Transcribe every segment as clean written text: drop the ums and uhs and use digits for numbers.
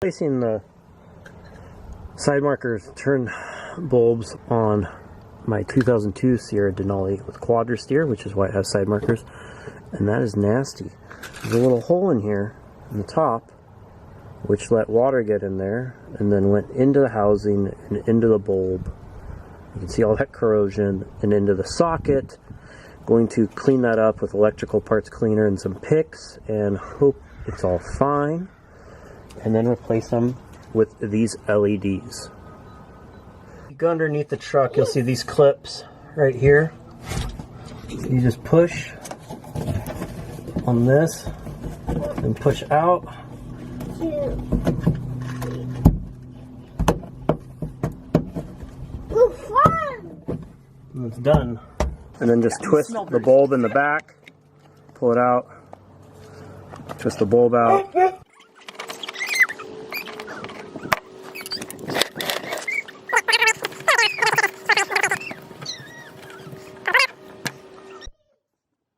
Placing the side markers turn bulbs on my 2002 Sierra Denali with quadra steer, which is why it has side markers, and that is nasty. There's a little hole in here in the top which let water get in there and then went into the housing and into the bulb. You can see all that corrosion and into the socket. Going to clean that up with electrical parts cleaner and some picks and hope it's all fine, and then replace them with these LEDs. If you go underneath the truck, you'll see these clips right here. You just push on this and push out. And it's done. And then just twist the bulb in the back, pull it out, twist the bulb out.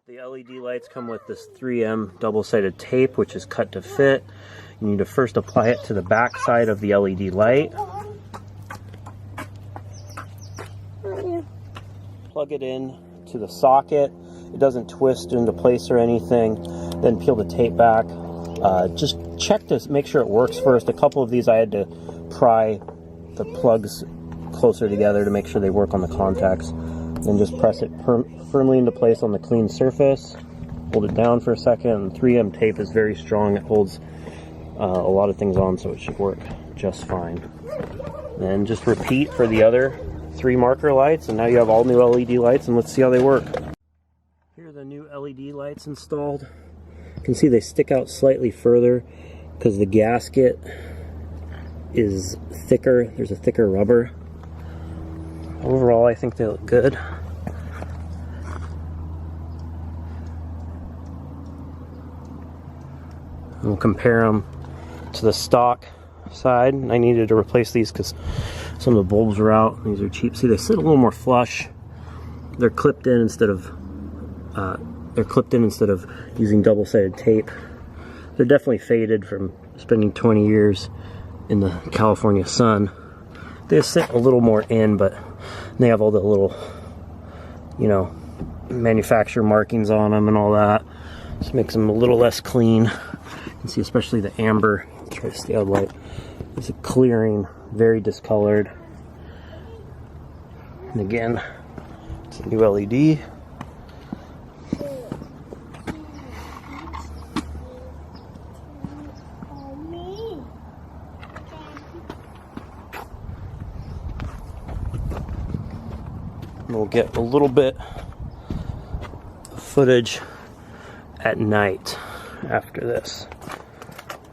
The LED lights come with this 3M double-sided tape, which is cut to fit. You need to first apply it to the back side of the LED light. Plug it in to the socket. It doesn't twist into place or anything. Then peel the tape back. Just check to make sure it works first. A couple of these I had to pry the plugs closer together to make sure they work on the contacts. Then just press it firmly into place on the clean surface. Hold it down for a second. And 3M tape is very strong. It holds a lot of things on, so it should work just fine. And just repeat for the other 3 marker lights, and now you have all new LED lights, and let's see how they work. Here are the new LED lights installed. You can see they stick out slightly further because the gasket is thicker. There's a thicker rubber. Overall, I think they look good. And we'll compare them to the stock side. I needed to replace these because some of the bulbs are out. These are cheap. See, they sit a little more flush. They're clipped in instead of using double-sided tape. They're definitely faded from spending 20 years in the California sun. They sit a little more in, but they have all the little, you know, manufacturer markings on them and all that. Just makes them a little less clean. You can see especially the amber. Try to stay out of light. It's a clearing, very discolored. And again, it's a new LED. And we'll get a little bit of footage at night after this,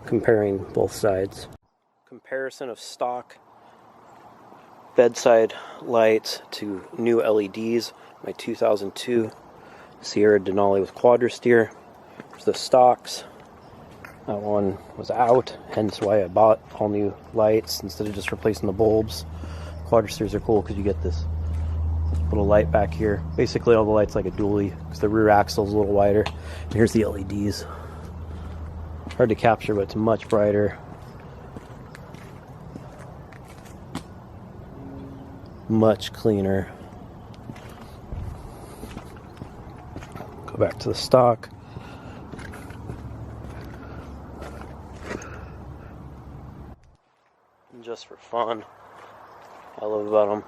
comparing both sides. Comparison of stock bedside lights to new LEDs. My 2002 Sierra Denali with quadra steer. There's the stocks. That one was out, hence why I bought all new lights instead of just replacing the bulbs. Quadra steers are cool because you get this little light back here. Basically all the lights like a dually because the rear axle is a little wider. And here's the LEDs. Hard to capture, but it's much brighter. Much cleaner. Go back to the stock. And just for fun, I love about them.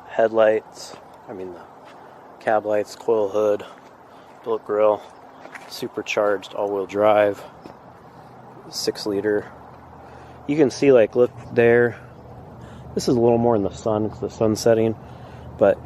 Headlights, the cab lights, coil hood, billet grille, supercharged all-wheel drive, 6-liter. You can see, like, look there. This is a little more in the sun because the sun's setting, but